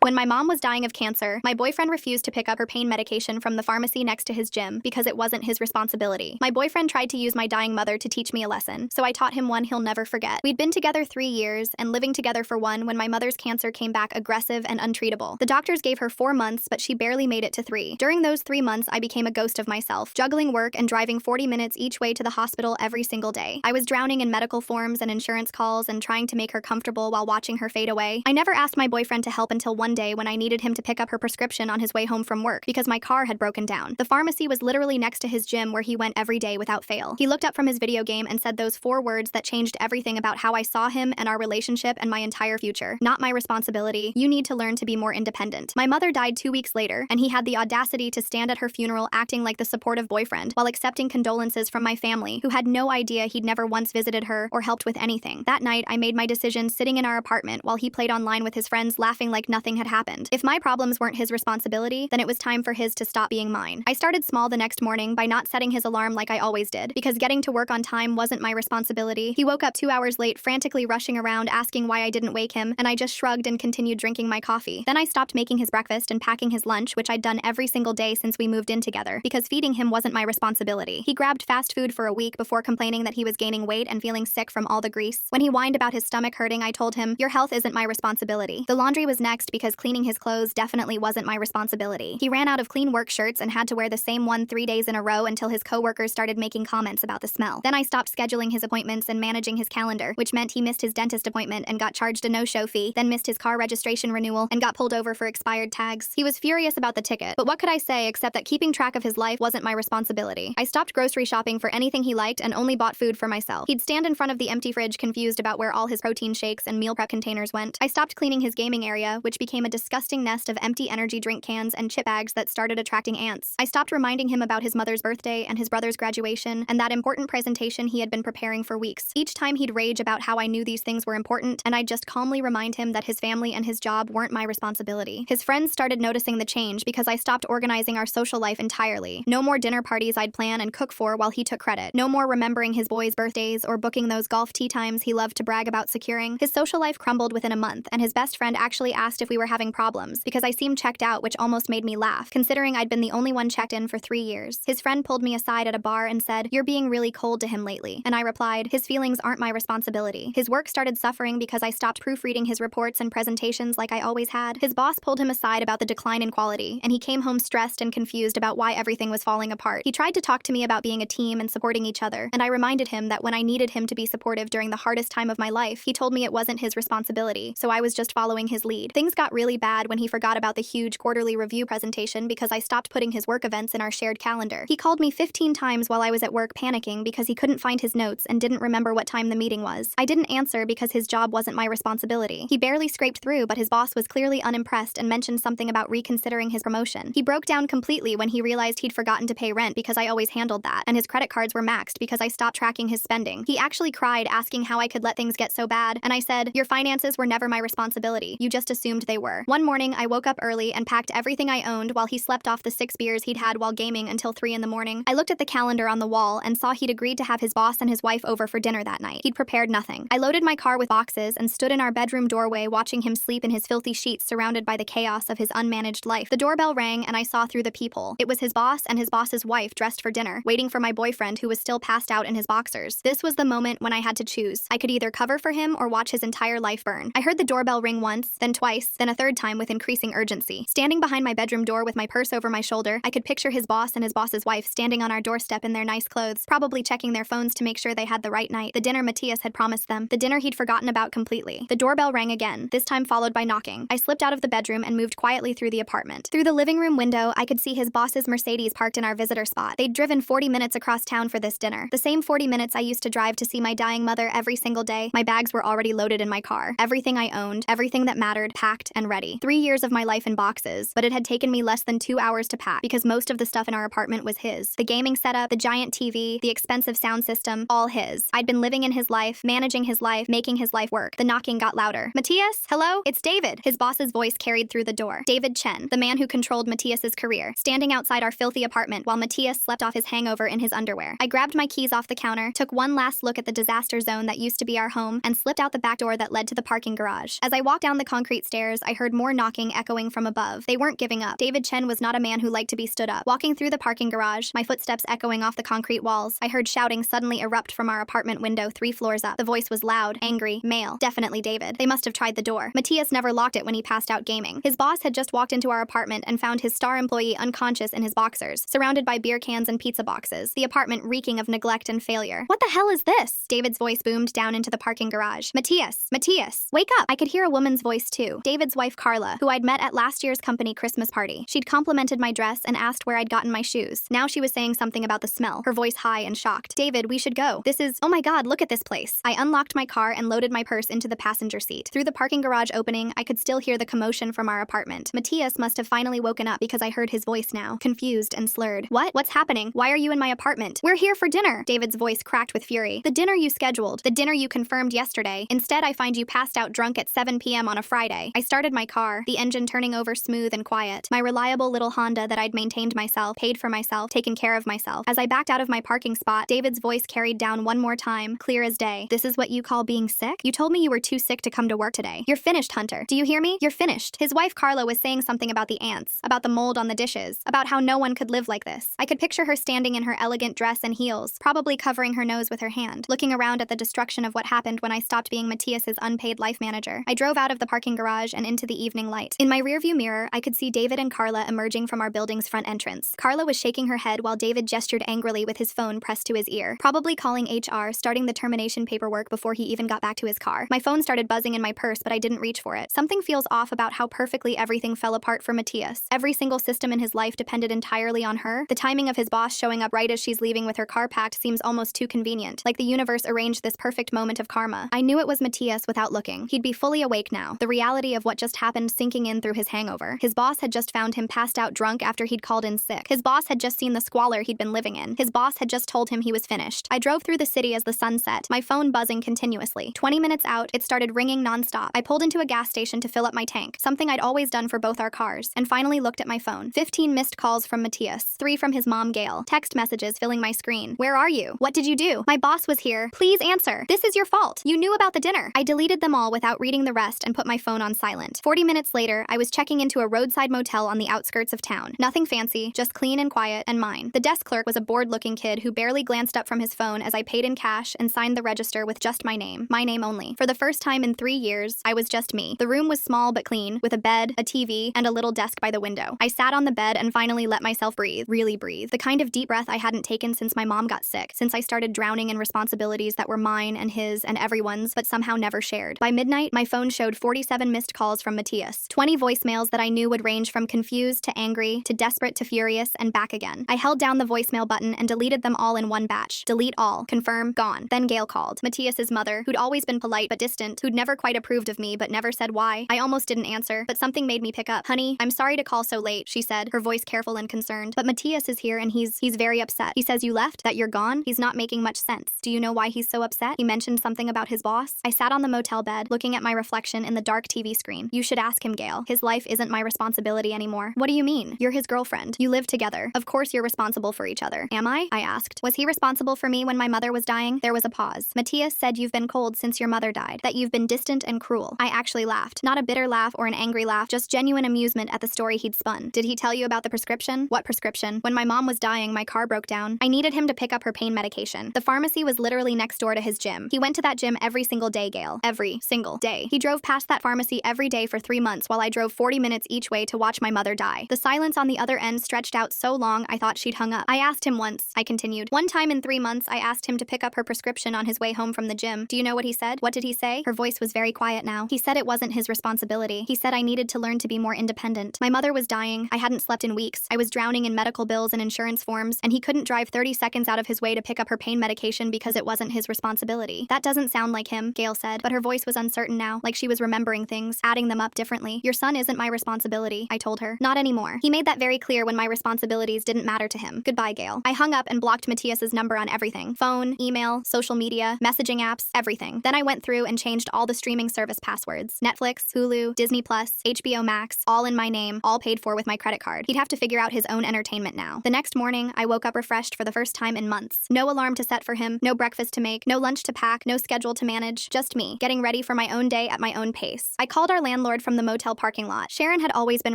When my mom was dying of cancer, my boyfriend refused to pick up her pain medication from the pharmacy next to his gym because it wasn't his responsibility. My boyfriend tried to use my dying mother to teach me a lesson, so I taught him one he'll never forget. We'd been together 3 years and living together for one when my mother's cancer came back aggressive and untreatable. The doctors gave her 4 months, but she barely made it to 3. During those 3 months, I became a ghost of myself, juggling work and driving 40 minutes each way to the hospital every single day. I was drowning in medical forms and insurance calls and trying to make her comfortable while watching her fade away. I never asked my boyfriend to help until one day when I needed him to pick up her prescription on his way home from work because my car had broken down. The pharmacy was literally next to his gym where he went every day without fail. He looked up from his video game and said those 4 words that changed everything about how I saw him and our relationship and my entire future. Not my responsibility. You need to learn to be more independent. My mother died 2 weeks later, and he had the audacity to stand at her funeral acting like the supportive boyfriend while accepting condolences from my family, who had no idea he'd never once visited her or helped with anything. That night, I made my decision sitting in our apartment while he played online with his friends, laughing like nothing had happened. If my problems weren't his responsibility, then it was time for his to stop being mine. I started small the next morning by not setting his alarm like I always did, because getting to work on time wasn't my responsibility. He woke up 2 hours late, frantically rushing around asking why I didn't wake him, and I just shrugged and continued drinking my coffee. Then I stopped making his breakfast and packing his lunch, which I'd done every single day since we moved in together, because feeding him wasn't my responsibility. He grabbed fast food for a week before complaining that he was gaining weight and feeling sick from all the grease. When he whined about his stomach hurting, I told him, "Your health isn't my responsibility." The laundry was next because cleaning his clothes definitely wasn't my responsibility. He ran out of clean work shirts and had to wear the same one 3 days in a row until his coworkers started making comments about the smell. Then I stopped scheduling his appointments and managing his calendar, which meant he missed his dentist appointment and got charged a no-show fee, then missed his car registration renewal and got pulled over for expired tags. He was furious about the ticket, but what could I say except that keeping track of his life wasn't my responsibility. I stopped grocery shopping for anything he liked and only bought food for myself. He'd stand in front of the empty fridge confused about where all his protein shakes and meal prep containers went. I stopped cleaning his gaming area, which became a disgusting nest of empty energy drink cans and chip bags that started attracting ants. I stopped reminding him about his mother's birthday and his brother's graduation and that important presentation he had been preparing for weeks. Each time he'd rage about how I knew these things were important, and I'd just calmly remind him that his family and his job weren't my responsibility. His friends started noticing the change because I stopped organizing our social life entirely. No more dinner parties I'd plan and cook for while he took credit. No more remembering his boys' birthdays or booking those golf tea times he loved to brag about securing. His social life crumbled within a month, and his best friend actually asked if we were having problems because I seemed checked out, which almost made me laugh, considering I'd been the only one checked in for 3 years. His friend pulled me aside at a bar and said, "You're being really cold to him lately." And I replied, "His feelings aren't my responsibility." His work started suffering because I stopped proofreading his reports and presentations like I always had. His boss pulled him aside about the decline in quality, and he came home stressed and confused about why everything was falling apart. He tried to talk to me about being a team and supporting each other, and I reminded him that when I needed him to be supportive during the hardest time of my life, he told me it wasn't his responsibility, so I was just following his lead. Things got really bad when he forgot about the huge quarterly review presentation because I stopped putting his work events in our shared calendar. He called me 15 times while I was at work panicking because he couldn't find his notes and didn't remember what time the meeting was. I didn't answer because his job wasn't my responsibility. He barely scraped through, but his boss was clearly unimpressed and mentioned something about reconsidering his promotion. He broke down completely when he realized he'd forgotten to pay rent because I always handled that, and his credit cards were maxed because I stopped tracking his spending. He actually cried, asking how I could let things get so bad, and I said, "Your finances were never my responsibility. You just assumed they were." One morning, I woke up early and packed everything I owned while he slept off the 6 beers he'd had while gaming until 3 in the morning. I looked at the calendar on the wall and saw he'd agreed to have his boss and his wife over for dinner that night. He'd prepared nothing. I loaded my car with boxes and stood in our bedroom doorway watching him sleep in his filthy sheets surrounded by the chaos of his unmanaged life. The doorbell rang and I saw through the peephole. It was his boss and his boss's wife dressed for dinner, waiting for my boyfriend who was still passed out in his boxers. This was the moment when I had to choose. I could either cover for him or watch his entire life burn. I heard the doorbell ring once, then twice, then a third time with increasing urgency. Standing behind my bedroom door with my purse over my shoulder, I could picture his boss and his boss's wife standing on our doorstep in their nice clothes, probably checking their phones to make sure they had the right night, the dinner Matthias had promised them, the dinner he'd forgotten about completely. The doorbell rang again, this time followed by knocking. I slipped out of the bedroom and moved quietly through the apartment. Through the living room window, I could see his boss's Mercedes parked in our visitor spot. They'd driven 40 minutes across town for this dinner. The same 40 minutes I used to drive to see my dying mother every single day. My bags were already loaded in my car. Everything I owned, everything that mattered, packed and ready. 3 years of my life in boxes, but it had taken me less than 2 hours to pack because most of the stuff in our apartment was his. The gaming setup, the giant TV, the expensive sound system, all his. I'd been living in his life, managing his life, making his life work. The knocking got louder. "Matthias? Hello? It's David." His boss's voice carried through the door. David Chen, the man who controlled Matthias's career, standing outside our filthy apartment while Matthias slept off his hangover in his underwear. I grabbed my keys off the counter, took one last look at the disaster zone that used to be our home, and slipped out the back door that led to the parking garage. As I walked down the concrete stairs, I heard more knocking echoing from above. They weren't giving up. David Chen was not a man who liked to be stood up. Walking through the parking garage, my footsteps echoing off the concrete walls, I heard shouting suddenly erupt from our apartment window 3 floors up. The voice was loud, angry, male. Definitely David. They must have tried the door. Matthias never locked it when he passed out gaming. His boss had just walked into our apartment and found his star employee unconscious in his boxers, surrounded by beer cans and pizza boxes, the apartment reeking of neglect and failure. What the hell is this? David's voice boomed down into the parking garage. Matthias, wake up! I could hear a woman's voice too. David's wife Carla, who I'd met at last year's company Christmas party. She'd complimented my dress and asked where I'd gotten my shoes. Now she was saying something about the smell, her voice high and shocked. David, we should go. Oh my god, look at this place. I unlocked my car and loaded my purse into the passenger seat. Through the parking garage opening, I could still hear the commotion from our apartment. Matthias must have finally woken up because I heard his voice now, confused and slurred. What? What's happening? Why are you in my apartment? We're here for dinner. David's voice cracked with fury. The dinner you scheduled. The dinner you confirmed yesterday. Instead, I find you passed out drunk at 7 p.m. on a Friday. I started my car, the engine turning over smooth and quiet. My reliable little Honda that I'd maintained myself, paid for myself, taken care of myself. As I backed out of my parking spot, David's voice carried down one more time, clear as day. This is what you call being sick? You told me you were too sick to come to work today. You're finished, Hunter. Do you hear me? You're finished. His wife Carla was saying something about the ants, about the mold on the dishes, about how no one could live like this. I could picture her standing in her elegant dress and heels, probably covering her nose with her hand, looking around at the destruction of what happened when I stopped being Matthias's unpaid life manager. I drove out of the parking garage and into the evening light. In my rearview mirror, I could see David and Carla emerging from our building's front entrance. Carla was shaking her head while David gestured angrily with his phone pressed to his ear, probably calling HR, starting the termination paperwork before he even got back to his car. My phone started buzzing in my purse, but I didn't reach for it. Something feels off about how perfectly everything fell apart for Matthias. Every single system in his life depended entirely on her. The timing of his boss showing up right as she's leaving with her car packed seems almost too convenient, like the universe arranged this perfect moment of karma. I knew it was Matthias without looking. He'd be fully awake now, the reality of what just happened sinking in through his hangover. His boss had just found him passed out drunk after he'd called in sick. His boss had just seen the squalor he'd been living in. His boss had just told him he was finished. I drove through the city as the sun set, my phone buzzing continuously. 20 minutes out, it started ringing nonstop. I pulled into a gas station to fill up my tank, something I'd always done for both our cars, and finally looked at my phone. 15 missed calls from Matthias, 3 from his mom Gail, text messages filling my screen. Where are you? What did you do? My boss was here. Please answer. This is your fault. You knew about the dinner. I deleted them all without reading the rest and put my phone on silent. 40 minutes later, I was checking into a roadside motel on the outskirts of town. Nothing fancy, just clean and quiet and mine. The desk clerk was a bored-looking kid who barely glanced up from his phone as I paid in cash and signed the register with just my name only. For the first time in 3 years, I was just me. The room was small but clean, with a bed, a TV, and a little desk by the window. I sat on the bed and finally let myself breathe, really breathe. The kind of deep breath I hadn't taken since my mom got sick, since I started drowning in responsibilities that were mine and his and everyone's, but somehow never shared. By midnight, my phone showed 47 missed calls from Matthias, 20 voicemails that I knew would range from confused to angry to desperate to furious and back again. I held down the voicemail button and deleted them all in one batch. Delete all. Confirm. Gone. Then Gail called. Matthias's mother, who'd always been polite but distant, who'd never quite approved of me but never said why. I almost didn't answer, but something made me pick up. Honey, I'm sorry to call so late, she said, her voice careful and concerned. But Matthias is here and he's very upset. He says you left, that you're gone. He's not making much sense. Do you know why he's so upset? He mentioned something about his boss. I sat on the motel bed, looking at my reflection in the dark TV screen. You should ask him, Gail. His life isn't my responsibility anymore. What do you mean? You're his girlfriend. You live together. Of course you're responsible for each other. Am I? I asked. Was he responsible for me when my mother was dying? There was a pause. Matthias said you've been cold since your mother died, that you've been distant and cruel. I actually laughed. Not a bitter laugh or an angry laugh, just genuine amusement at the story he'd spun. Did he tell you about the prescription? What prescription? When my mom was dying, my car broke down. I needed him to pick up her pain medication. The pharmacy was literally next door to his gym. He went to that gym every single day, Gail. Every single day. He drove past that pharmacy every day for 3 months while I drove 40 minutes each way to watch my mother die. The silence on the other end stretched out so long I thought she'd hung up. I asked him once, I continued. One time in 3 months, I asked him to pick up her prescription on his way home from the gym. Do you know what he said? What did he say? Her voice was very quiet now. He said it wasn't his responsibility. He said I needed to learn to be more independent. My mother was dying. I hadn't slept in weeks. I was drowning in medical bills and insurance forms, and he couldn't drive 30 seconds out of his way to pick up her pain medication because it wasn't his responsibility. That doesn't sound like him, Gail said, but her voice was uncertain now, like she was remembering things, adding them up differently. Your son isn't my responsibility, I told her. Not anymore. He made that very clear when my responsibilities didn't matter to him. Goodbye, Gail. I hung up and blocked Matthias's number on everything. Phone, email, social media, messaging apps, everything. Then I went through and changed all the streaming service passwords. Netflix, Hulu, Disney+, HBO Max, all in my name, all paid for with my credit card. He'd have to figure out his own entertainment now. The next morning, I woke up refreshed for the first time in months. No alarm to set for him, no breakfast to make, no lunch to pack, no schedule to manage, just me, getting ready for my own day at my own pace. I called our landlord landlord from the motel parking lot. Sharon had always been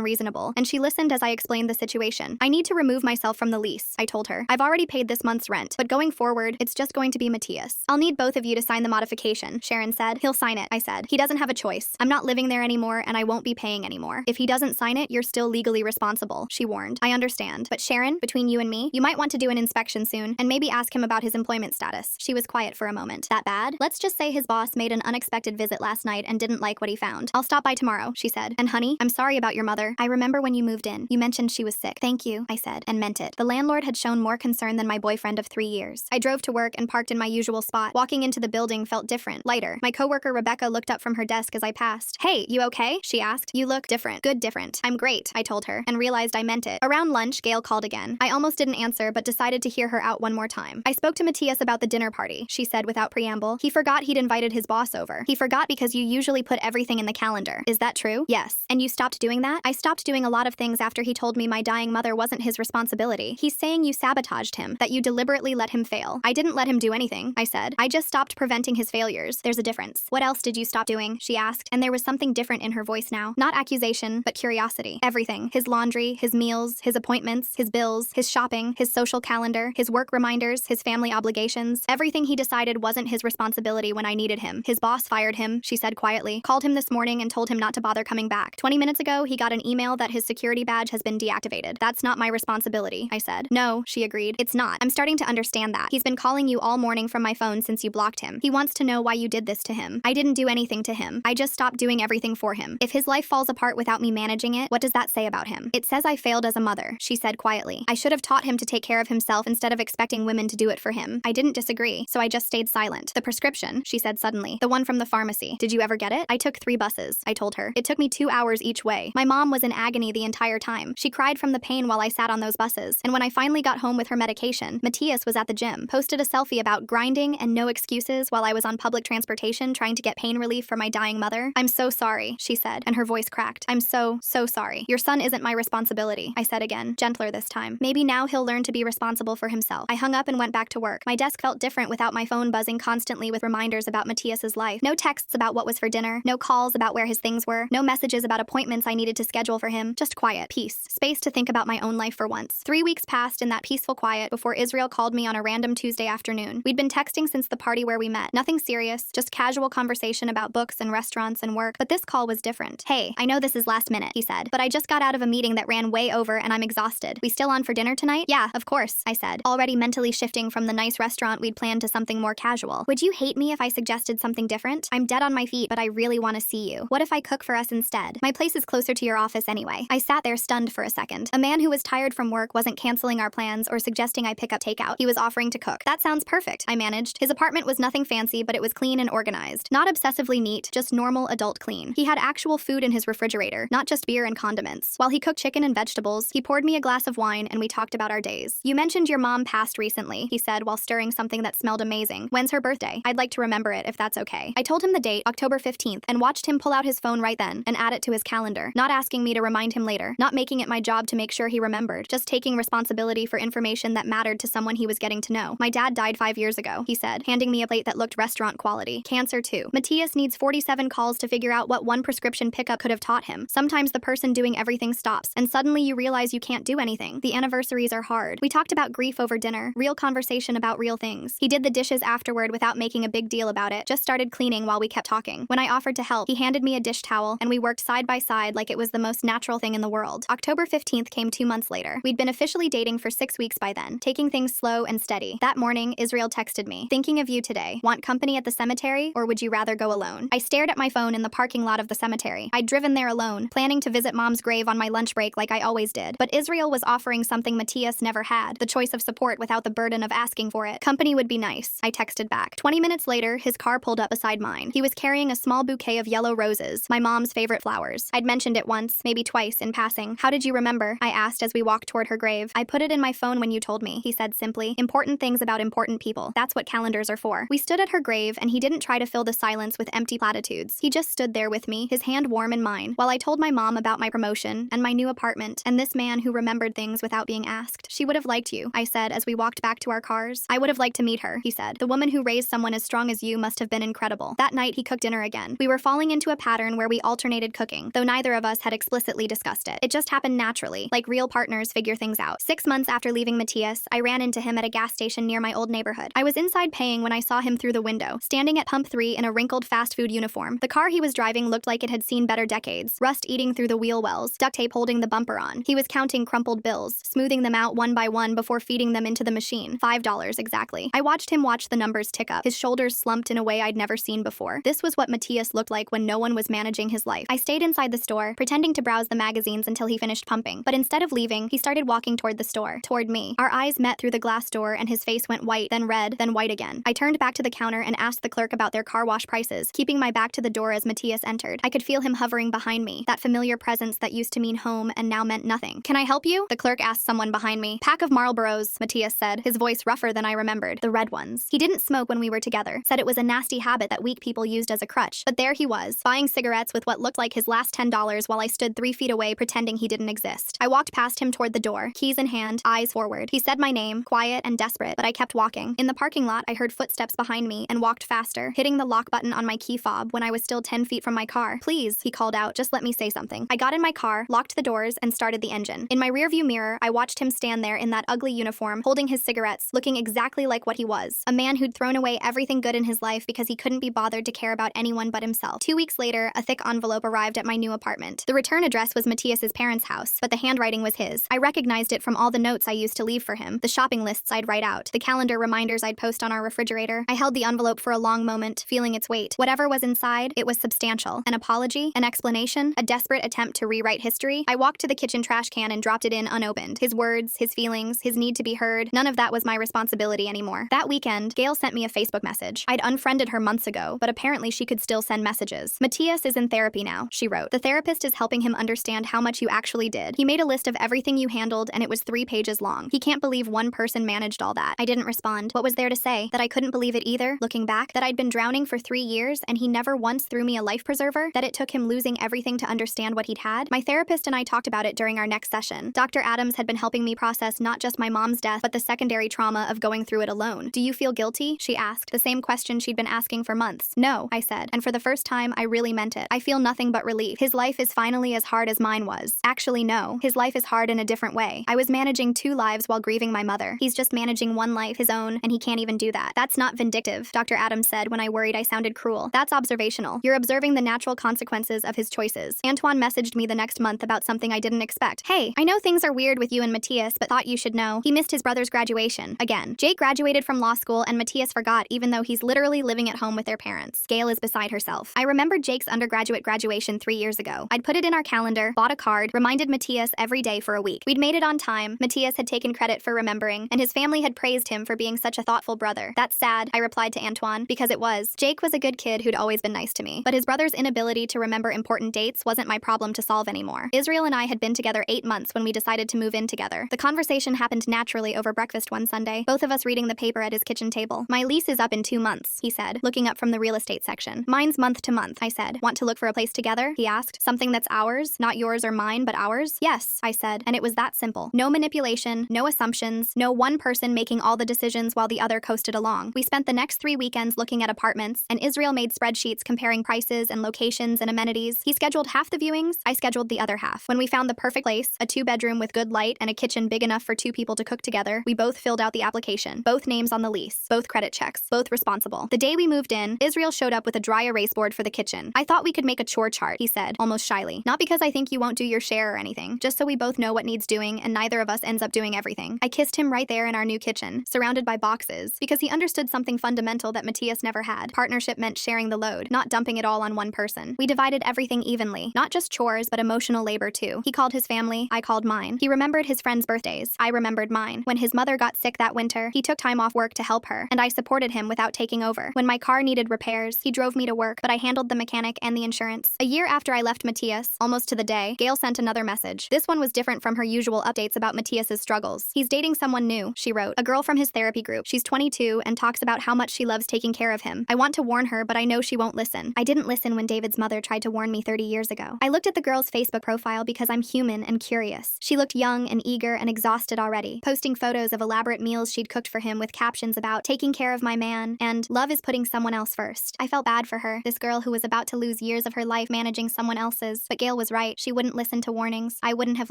reasonable, and she listened as I explained the situation. I need to remove myself from the lease, I told her. I've already paid this month's rent, but going forward, it's just going to be Matthias. I'll need both of you to sign the modification, Sharon said. He'll sign it, I said. He doesn't have a choice. I'm not living there anymore, and I won't be paying anymore. If he doesn't sign it, you're still legally responsible, she warned. I understand. But Sharon, between you and me, you might want to do an inspection soon, and maybe ask him about his employment status. She was quiet for a moment. That bad? Let's just say his boss made an unexpected visit last night and didn't like what he found. I'll stop by tomorrow, she said. And honey, I'm sorry about your mother. I remember when you moved in. You mentioned she was sick. Thank you, I said, and meant it. The landlord had shown more concern than my boyfriend of 3 years. I drove to work and parked in my usual spot. Walking into the building felt different, lighter. My coworker Rebecca looked up from her desk as I passed. Hey, you okay? She asked. You look different. Good different. I'm great, I told her, and realized I meant it. Around lunch, Gail called again. I almost didn't answer, but decided to hear her out one more time. I spoke to Matthias about the dinner party, she said without preamble. He forgot he'd invited his boss over. He forgot because you usually put everything in the calendar. Is that true? Yes. And you stopped doing that? I stopped doing a lot of things after he told me my dying mother wasn't his responsibility. He's saying you sabotaged him, that you deliberately let him fail. I didn't let him do anything, I said. I just stopped preventing his failures. There's a difference. What else did you stop doing? She asked, and there was something different in her voice now. Not accusation, but curiosity. Everything. His laundry, his meals, his appointments, his bills, his shopping, his social calendar, his work reminders, his family obligations. Everything he decided wasn't his responsibility when I needed him. His boss fired him, she said quietly. Called him this morning and told him not to bother coming back. 20 minutes ago, he got an email that his security badge has been deactivated. That's not my responsibility, I said. No, she agreed. It's not. I'm starting to understand that. He's been calling you all morning from my phone since you blocked him. He wants to know why you did this to him. I didn't do anything to him. I just stopped doing everything for him. If his life falls apart without me managing it, what does that say about him? It says I failed as a mother, she said quietly. I should have taught him to take care of himself instead of expecting women to do it for him. I didn't disagree, so I just stayed silent. The prescription, she said suddenly. The one from the pharmacy. Did you ever get it? I took 3 buses, I told her. It took me 2 hours each way. My mom was in agony the entire time. She cried from the pain while I sat on those buses. And when I finally got home with her medication, Matthias was at the gym, posted a selfie about grinding and no excuses while I was on public transportation trying to get pain relief for my dying mother. I'm so sorry, she said, and her voice cracked. I'm so sorry. Your son isn't my responsibility, I said again, gentler this time. Maybe now he'll learn to be responsible for himself. I hung up and went back to work. My desk felt different without my phone buzzing constantly with reminders about Matthias's life. No texts about what was for dinner, no calls about where his things were, no messages about appointments I needed to schedule for him. Just quiet, peace, space to think about my own life for once. 3 weeks passed in that peaceful quiet before Israel called me on a random Tuesday afternoon. We'd been texting since the party where we met. Nothing serious, just casual conversation about books and restaurants and work, but this call was different. Hey, I know this is last minute, he said, but I just got out of a meeting that ran way over and I'm exhausted. We still on for dinner tonight? Yeah, of course, I said, already mentally shifting from the nice restaurant we'd planned to something more casual. Would you hate me if I suggested something different? I'm dead on my feet, but I really want to see you. What if I cook for us instead? My place is closer to your office anyway. I sat there stunned for a second. A man who was tired from work wasn't canceling our plans or suggesting I pick up takeout. He was offering to cook. That sounds perfect, I managed. His apartment was nothing fancy, but it was clean and organized. Not obsessively neat, just normal adult clean. He had actual food in his refrigerator, not just beer and condiments. While he cooked chicken and vegetables, he poured me a glass of wine and we talked about our days. You mentioned your mom passed recently, he said while stirring something that smelled amazing. When's her birthday? I'd like to remember it if that's okay. I told him the date, October 15th, and watched him pull out his phone right then and add it to his calendar, not asking me to remind him later, not making it my job to make sure he remembered, just taking responsibility for information that mattered to someone he was getting to know. My dad died 5 years ago, he said, handing me a plate that looked restaurant quality. Cancer too. Matthias needs 47 calls to figure out what one prescription pickup could have taught him. Sometimes the person doing everything stops, and suddenly you realize you can't do anything. The anniversaries are hard. We talked about grief over dinner, real conversation about real things. He did the dishes afterward without making a big deal about it, just started cleaning while we kept talking. When I offered to help, he handed me a dish towel, and we worked side by side like it was the most natural thing in the world. October 15th came 2 months later. We'd been officially dating for 6 weeks by then, taking things slow and steady. That morning, Israel texted me, thinking of you today. Want company at the cemetery, or would you rather go alone? I stared at my phone in the parking lot of the cemetery. I'd driven there alone, planning to visit Mom's grave on my lunch break like I always did. But Israel was offering something Matthias never had, the choice of support without the burden of asking for it. Company would be nice, I texted back. 20 minutes later, his car pulled up beside mine. He was carrying a small bouquet of yellow roses, my mom's favorite flowers. I'd mentioned it once, maybe twice, in passing. How did you remember? I asked as we walked toward her grave. I put it in my phone when you told me, he said simply. Important things about important people. That's what calendars are for. We stood at her grave, and he didn't try to fill the silence with empty platitudes. He just stood there with me, his hand warm in mine, while I told my mom about my promotion and my new apartment and this man who remembered things without being asked. She would have liked you, I said as we walked back to our cars. I would have liked to meet her, he said. The woman who raised someone as strong as you must have been incredible. That night, he cooked dinner again. We were falling into a pattern pattern where we alternated cooking, though neither of us had explicitly discussed it. It just happened naturally, like real partners figure things out. 6 months after leaving Matthias, I ran into him at a gas station near my old neighborhood. I was inside paying when I saw him through the window, standing at pump 3 in a wrinkled fast food uniform. The car he was driving looked like it had seen better decades, rust eating through the wheel wells, duct tape holding the bumper on. He was counting crumpled bills, smoothing them out one by one before feeding them into the machine. $5 exactly. I watched him watch the numbers tick up, his shoulders slumped in a way I'd never seen before. This was what Matthias looked like when no one was managing his life. I stayed inside the store, pretending to browse the magazines until he finished pumping. But instead of leaving, he started walking toward the store, toward me. Our eyes met through the glass door and his face went white, then red, then white again. I turned back to the counter and asked the clerk about their car wash prices, keeping my back to the door as Matthias entered. I could feel him hovering behind me, that familiar presence that used to mean home and now meant nothing. "Can I help you?" the clerk asked someone behind me. "Pack of Marlboros," Matthias said, his voice rougher than I remembered. The red ones. He didn't smoke when we were together, said it was a nasty habit that weak people used as a crutch. But there he was, buying cigarettes with what looked like his last $10 while I stood 3 feet away pretending he didn't exist. I walked past him toward the door, keys in hand, eyes forward. He said my name, quiet and desperate, but I kept walking. In the parking lot, I heard footsteps behind me and walked faster, hitting the lock button on my key fob when I was still 10 feet from my car. "Please," he called out, "just let me say something." I got in my car, locked the doors, and started the engine. In my rearview mirror, I watched him stand there in that ugly uniform, holding his cigarettes, looking exactly like what he was. A man who'd thrown away everything good in his life because he couldn't be bothered to care about anyone but himself. 2 weeks later, a thick envelope arrived at my new apartment. The return address was Matthias's parents' house, but the handwriting was his. I recognized it from all the notes I used to leave for him, the shopping lists I'd write out, the calendar reminders I'd post on our refrigerator. I held the envelope for a long moment, feeling its weight. Whatever was inside, it was substantial. An apology, an explanation, a desperate attempt to rewrite history. I walked to the kitchen trash can and dropped it in unopened. His words, his feelings, his need to be heard, none of that was my responsibility anymore. That weekend, Gail sent me a Facebook message. I'd unfriended her months ago, but apparently she could still send messages. "Matthias is in therapy now," she wrote. "The therapist is helping him understand how much you actually did. He made a list of everything you handled and it was 3 pages long. He can't believe one person managed all that." I didn't respond. What was there to say? That I couldn't believe it either, looking back? That I'd been drowning for 3 years and he never once threw me a life preserver? That it took him losing everything to understand what he'd had? My therapist and I talked about it during our next session. Dr. Adams had been helping me process not just my mom's death, but the secondary trauma of going through it alone. "Do you feel guilty?" she asked, the same question she'd been asking for months. "No," I said, and for the first time, I really meant it. "I feel nothing but relief. His life is finally as hard as mine was." Actually, no. His life is hard in a different way. I was managing 2 lives while grieving my mother. He's just managing 1 life, his own, and he can't even do that. "That's not vindictive," Dr. Adams said when I worried I sounded cruel. "That's observational. You're observing the natural consequences of his choices." Antoine messaged me the next month about something I didn't expect. "Hey, I know things are weird with you and Matthias, but thought you should know. He missed his brother's graduation. Again. Jake graduated from law school and Matthias forgot even though he's literally living at home with their parents." Gail is beside herself. "I remembered Jake's undergraduate graduation 3 years ago. I'd put it in our calendar, bought a card, reminded Matthias every day for a week. We'd made it on time. Matthias had taken credit for remembering, and his family had praised him for being such a thoughtful brother." "That's sad," I replied to Antoine, because it was. Jake was a good kid who'd always been nice to me, but his brother's inability to remember important dates wasn't my problem to solve anymore. Israel and I had been together 8 months when we decided to move in together. The conversation happened naturally over breakfast one Sunday, both of us reading the paper at his kitchen table. "My lease is up in 2 months," he said, looking up from the real estate section. "Mine's month to month," I said. "Want to look for a place together?" he asked. "Something that's ours, not yours or mine, but ours?" "Yes," I said, and it was that simple. No manipulation, no assumptions, no one person making all the decisions while the other coasted along. We spent the next 3 weekends looking at apartments, and Israel made spreadsheets comparing prices and locations and amenities. He scheduled half the viewings, I scheduled the other half. When we found the perfect place, a 2-bedroom with good light and a kitchen big enough for 2 people to cook together, we both filled out the application. Both names on the lease, both credit checks, both responsible. The day we moved in, Israel showed up with a dry erase board for the kitchen. "I thought we could make a chore chart," he said, almost shyly. "Not because I think you won't do your share or anything, just so we both know what needs doing and neither of us ends up doing everything." I kissed him right there in our new kitchen, surrounded by boxes, because he understood something fundamental that Matthias never had. Partnership meant sharing the load, not dumping it all on one person. We divided everything evenly, not just chores, but emotional labor too. He called his family, I called mine. He remembered his friends' birthdays, I remembered mine. When his mother got sick that winter, he took time off work to help her, and I supported him without taking over. When my car needed repairs, he drove me to work, but I handled the mechanic and the insurance. A year after I left Matthias, almost to the day, Gail sent another message. This one was different from her usual updates about Matthias's struggles. "He's dating someone new," she wrote, "a girl from his therapy group. She's 22 and talks about how much she loves taking care of him. I want to warn her, but I know she won't listen." I didn't listen when David's mother tried to warn me 30 years ago. I looked at the girl's Facebook profile because I'm human and curious. She looked young and eager and exhausted already, posting photos of elaborate meals she'd cooked for him with captions about taking care of my man and love is putting someone else first. I felt bad for her, this girl who was about to lose years of her life managing someone else's. But Gail was right. She wouldn't listen to warnings. I wouldn't have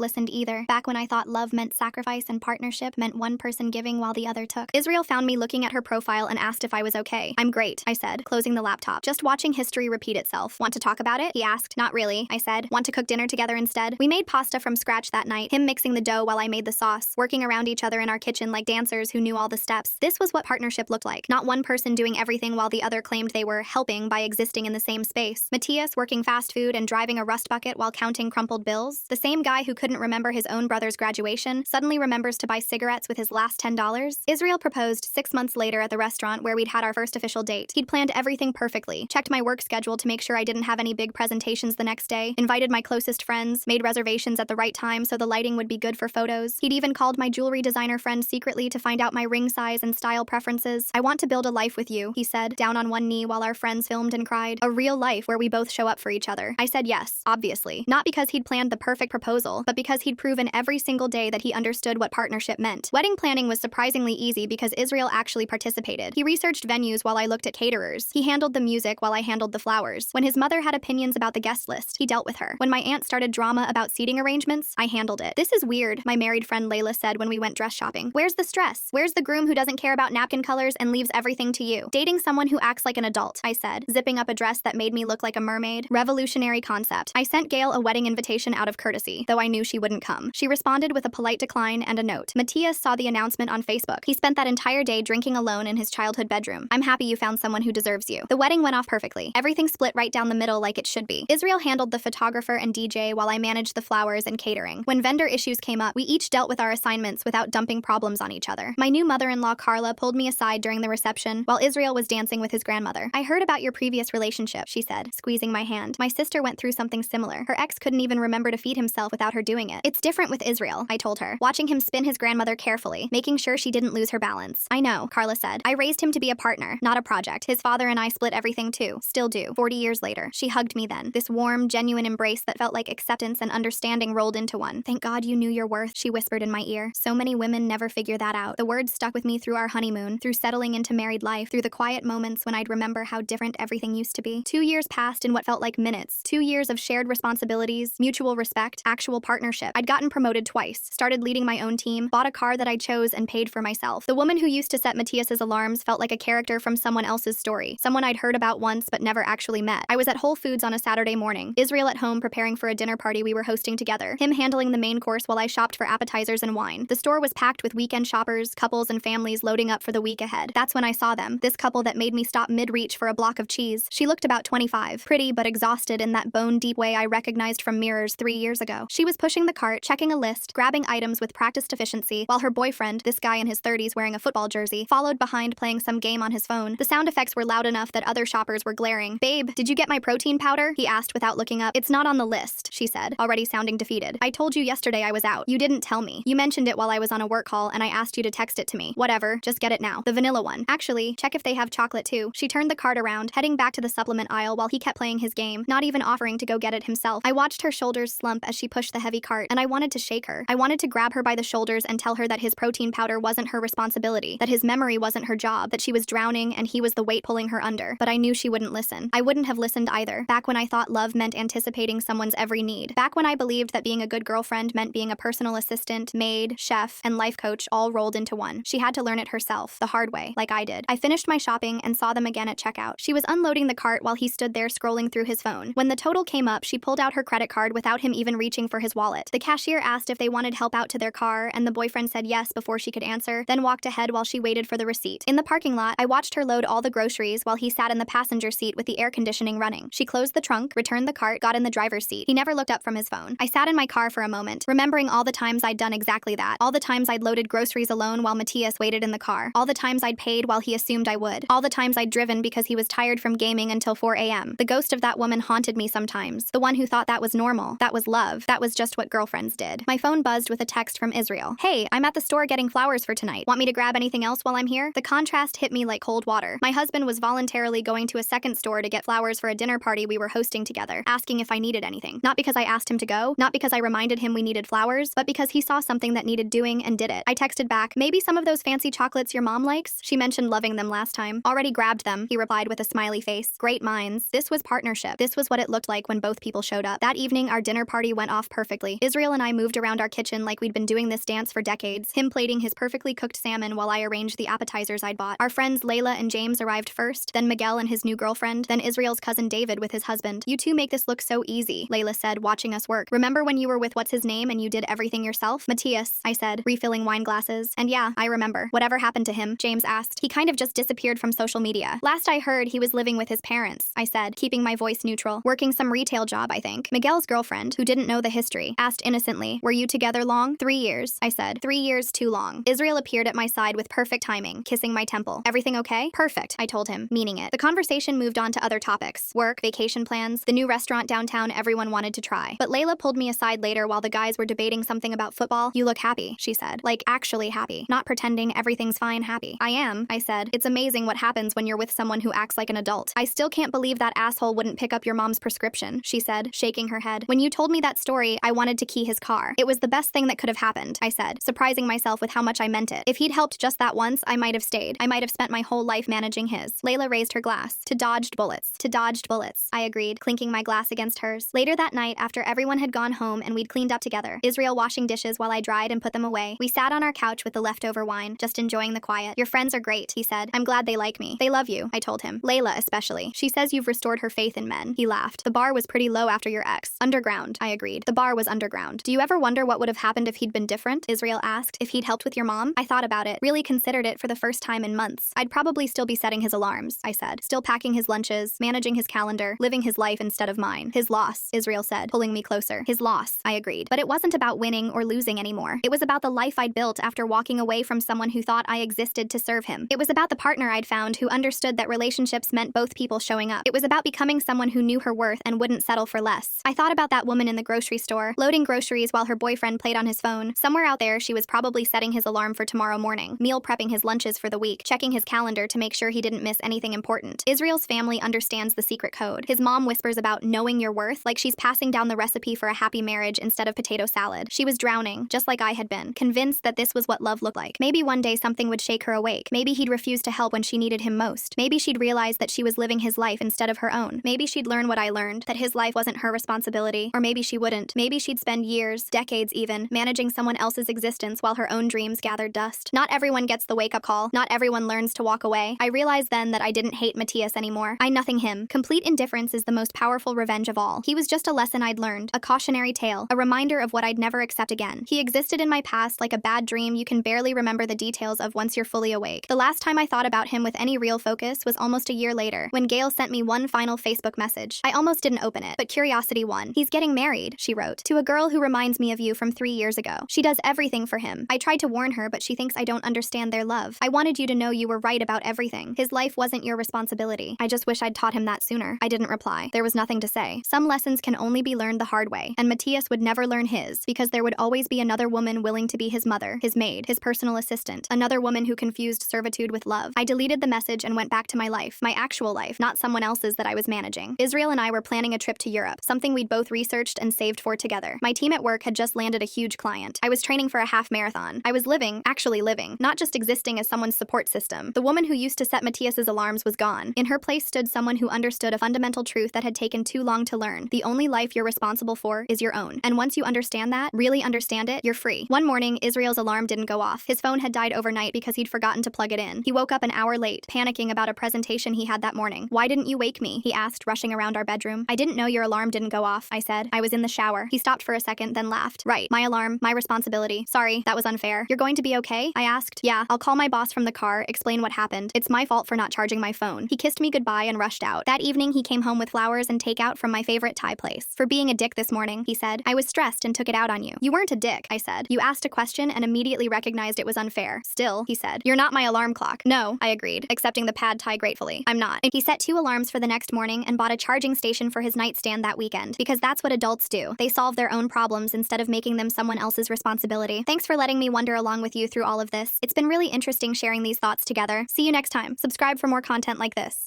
listened either. Back when I thought love meant sacrifice and partnership meant one person giving while the other took. Israel found me looking at her profile and asked if I was okay. I'm great, I said, closing the laptop. Just watching history repeat itself. Want to talk about it? He asked. Not really, I said. Want to cook dinner together instead? We made pasta from scratch that night, him mixing the dough while I made the sauce, working around each other in our kitchen like dancers who knew all the steps. This was what partnership looked like. Not one person doing everything while the other claimed they were helping by existing in the same space. Matthias working fast food and driving a rust bucket while counting crumpled bills. The same guy who couldn't remember his own brother's graduation suddenly remembers to buy cigarettes with his last $10. Israel proposed 6 months later at the restaurant where we'd had our first official date. He'd planned everything perfectly, checked my work schedule to make sure I didn't have any big presentations the next day, invited my closest friends, made reservations at the right time so the lighting would be good for photos. He'd even called my jewelry designer friend secretly to find out my ring size and style preferences. I want to build a life with you, he said, down on one knee while our friends filmed and cried. A real life where we both show up for each other. I said yes, obviously. Not because he'd planned the perfect proposal, but because he'd proven every single day that he understood what partnership meant. Wedding planning was surprisingly easy because Israel actually participated. He researched venues while I looked at caterers. He handled the music while I handled the flowers. When his mother had opinions about the guest list, he dealt with her. When my aunt started drama about seating arrangements, I handled it. This is weird, my married friend Layla said when we went dress shopping. Where's the stress? Where's the groom who doesn't care about napkin colors and leaves everything to you? Dating someone who acts like an adult, I said, zipping up a dress that made me look like a mermaid. Revolutionary concept. I sent Gail a wedding invitation out of courtesy, though I knew she wouldn't come. She responded with a polite decline and a note. Matthias saw the announcement on Facebook. He spent that entire day drinking alone in his childhood bedroom. I'm happy you found someone who deserves you. The wedding went off perfectly. Everything split right down the middle like it should be. Israel handled the photographer and DJ while I managed the flowers and catering. When vendor issues came up, we each dealt with our assignments without dumping problems on each other. My new mother-in-law Carla pulled me aside during the reception while Israel was dancing with his grandmother. I heard about your previous relationship, she said, squeezing my hand. My sister went through something similar. Her ex couldn't even remember to feed himself without her doing it. It's different with Israel, I told her, watching him spin his grandmother carefully, making sure she didn't lose her balance. I know, Carla said. I raised him to be a partner, not a project. His father and I split everything too. Still do. 40 years later. She hugged me then. This warm, genuine embrace that felt like acceptance and understanding rolled into one. Thank God you knew your worth, she whispered in my ear. So many women never figure that out. The words stuck with me through our honeymoon, through settling into married life, through the quiet moments when I'd remember how different everything used to be. 2 years passed in what felt like minutes. 2 years of shared responsibilities, mutual respect, actual partnership. I'd gotten promoted twice, started leading my own team, bought a car that I chose and paid for myself. The woman who used to set Matthias's alarms felt like a character from someone else's story, someone I'd heard about once but never actually met. I was at Whole Foods on a Saturday morning, Israel at home preparing for a dinner party we were hosting together, him handling the main course while I shopped for appetizers and wine. The store was packed with weekend shoppers, couples and families loading up for the week ahead. That's when I saw them, this couple that made me stop mid-reach for a block of cheese. She looked about 25, pretty but exhausted in that bone-deep way I recognized from mirrors 3 years ago. She was pushing the cart, checking a list, grabbing items with practiced efficiency, while her boyfriend, this guy in his 30s wearing a football jersey, followed behind playing some game on his phone. The sound effects were loud enough that other shoppers were glaring. Babe, did you get my protein powder? He asked without looking up. It's not on the list, she said, already sounding defeated. I told you yesterday I was out. You didn't tell me. You mentioned it while I was on a work call and I asked you to text it to me. Whatever, just get it now. The vanilla one. Actually, check if they have chocolate too. She turned the cart around, heading back to the supplement aisle while he kept playing his game, not even offering to go get it himself. I watched her shoulders slump as she pushed the heavy cart, and I wanted to shake her. I wanted to grab her by the shoulders and tell her that his protein powder wasn't her responsibility, that his memory wasn't her job, that she was drowning and he was the weight pulling her under. But I knew she wouldn't listen. I wouldn't have listened either, back when I thought love meant anticipating someone's every need. Back when I believed that being a good girlfriend meant being a personal assistant, maid, chef, and life coach all rolled into one. She had to learn it herself, the hard way, like I did. I finished my shopping and saw them again at checkout. She was unloading the cart while he stood there scrolling through his phone. When the total came up, she pulled out her credit card without him even reaching for his wallet. The cashier asked if they wanted help out to their car, and the boyfriend said yes before she could answer, then walked ahead while she waited for the receipt. In the parking lot, I watched her load all the groceries while he sat in the passenger seat with the air conditioning running. She closed the trunk, returned the cart, got in the driver's seat. He never looked up from his phone. I sat in my car for a moment, remembering all the times I'd done exactly that. All the times I'd loaded groceries alone while Matthias waited in the car. All the times I'd paid while he assumed I would. All the times I'd driven because he was tired from gaming until 4 a.m. The ghost of that woman haunted me sometimes. The one who thought that was normal. That was love. That was just what girlfriends did. My phone buzzed with a text from Israel. Hey, I'm at the store getting flowers for tonight. Want me to grab anything else while I'm here? The contrast hit me like cold water. My husband was voluntarily going to a second store to get flowers for a dinner party we were hosting together, asking if I needed anything. Not because I asked him to go, not because I reminded him we needed flowers, but because he saw something that needed doing and did it. I texted back, maybe some of those fancy chocolates your mom likes? She mentioned loving them last time. Already grabbed them, he replied with a smiley face. Great minds. This was partnership. This was what it looked like when both people showed up. That evening, our dinner party went off perfectly. Israel and I moved around our kitchen like we'd been doing this dance for decades, him plating his perfectly cooked salmon while I arranged the appetizers I'd bought. Our friends Layla and James arrived first, then Miguel and his new girlfriend, then Israel's cousin David with his husband. You two make this look so easy, Layla said, watching us work. Remember when you were with what's his name and you did everything yourself? Matthias, I said, refilling wine glasses. And yeah, I remember. Whatever happened to him? James asked. He kind of just disappeared from social media. Last I heard, he was living with his parents, I said, keeping my voice neutral. Working some retail job, I think. Miguel's girlfriend, who didn't know the history, asked innocently, were you together long? 3 years, I said. 3 years too long. Israel appeared at my side with perfect timing, kissing my temple. Everything okay? Perfect, I told him, meaning it. The conversation moved on to other topics. Work, vacation plans, the new restaurant downtown everyone wanted to try. But Layla pulled me aside later while the guys were debating something about football. You look happy, she said. Like, actually happy. Not pretending everything's fine happy. I am, I said. It's amazing what happens when you're with someone who acts like an adult. I still can't believe that asshole wouldn't pick up your mom's prescription, she said, shaking her head. When you told me that story, I wanted to key his car. It was the best thing that could have happened, I said, surprising myself with how much I meant it. If he'd helped just that once, I might have stayed. I might have spent my whole life managing his. Layla raised her glass. To dodged bullets. To dodged bullets, I agreed, clinking my glass against hers. Later that night, after everyone had gone home and we'd cleaned up together, Israel washing dishes while I dried and put them away, we sat on our couch with the leftover wine, just enjoying the quiet. Your friends are great, he said. I'm glad they like me. They love you, I told him. Layla especially. She says you've restored her faith in men. He laughed. The bar was pretty low after your ex. Underground, I agreed. The bar was underground. Do you ever wonder what would have happened if he'd been different? Israel asked. If he'd helped with your mom? I thought about it, really considered it for the first time in months. I'd probably still be setting his alarms, I said. Still packing his lunches, managing his calendar, living his life instead of mine. His loss, Israel said, pulling me closer. His loss, I agreed. But it wasn't about winning or losing anymore. It was about the life I'd built after walking away from someone who thought I existed to serve him. It was about the partner I'd found who understood that relationships meant both people showing up. It was about becoming someone who knew her worth and wouldn't settle for less. I thought about that woman in the grocery store, loading groceries while her boyfriend played on his phone. Somewhere out there, she was probably setting his alarm for tomorrow morning, meal prepping his lunches for the week, checking his calendar to make sure he didn't miss anything important. Israel's family understands the secret code. His mom whispers about knowing your worth, like she's passing down the recipe for a happy marriage instead of potato salad. She was drowning, just like I had been, convinced that this was what love looked like. Maybe one day something would shake her awake. Maybe he'd refuse to help when she needed him most. Maybe she'd realize that she was living his life instead of her own. Maybe she'd learn what I learned, that his life wasn't her responsibility. Or maybe she wouldn't. Maybe she'd spend years, decades even, managing someone else's existence while her own dreams gathered dust. Not everyone gets the wake-up call. Not everyone learns to walk away. I realized then that I didn't hate Matthias anymore. I nothing him. Complete indifference is the most powerful revenge of all. He was just a lesson I'd learned, a cautionary tale, a reminder of what I'd never accept again. He existed in my past like a bad dream you can barely remember the details of once you're fully awake. The last time I thought about him with any real focus was almost a year later, when Gail sent me one final Facebook message. I almost didn't open it, but curiosity won. He's getting married, she wrote, to a girl who reminds me of you from 3 years ago. She does everything for him. I tried to warn her, but she thinks I don't understand their love. I wanted you to know you were right about everything. His life wasn't your responsibility. I just wish I'd taught him that sooner. I didn't reply. There was nothing to say. Some lessons can only be learned the hard way, and Matthias would never learn his, because there would always be another woman willing to be his mother, his maid, his personal assistant, another woman who confused servitude with love. I deleted the message and went back to my life, my actual life, not someone else's that I was managing. Israel and I were planning a trip to Europe, something we'd both researched and saved for together. My team at work had just landed a huge client. I was training for a half marathon. I was living, actually living, not just existing as someone's support system. The woman who used to set Matthias's alarms was gone. In her place stood someone who understood a fundamental truth that had taken too long to learn. The only life you're responsible for is your own. And once you understand that, really understand it, you're free. One morning, Israel's alarm didn't go off. His phone had died overnight because he'd forgotten to plug it in. He woke up an hour late, panicking about a presentation he had that morning. Why didn't you wake me? He asked, rushing around our bedroom. I didn't know your alarm didn't go off, I said. I was in the shower. He stopped for a second, then laughed. Right, my alarm, my responsibility. Sorry, that was unfair. You're going to be okay? I asked. Yeah, I'll call my boss from the car, explain what happened. It's my fault for not charging my phone. He kissed me goodbye and rushed out. That evening, he came home with flowers and takeout from my favorite Thai place. For being a dick this morning, he said. I was stressed and took it out on you. You weren't a dick, I said. You asked a question and immediately recognized it was unfair. Still, he said. You're not my alarm clock. No, I agreed, accepting the pad Thai gratefully. I'm not. He set 2 alarms for the next morning and bought a charging station for his nightstand that weekend, because that's what adults do. They solve their own problems instead of making them someone else's responsibility. Thanks for letting me wonder along with you through all of this. It's been really interesting sharing these thoughts together. See you next time. Subscribe for more content like this.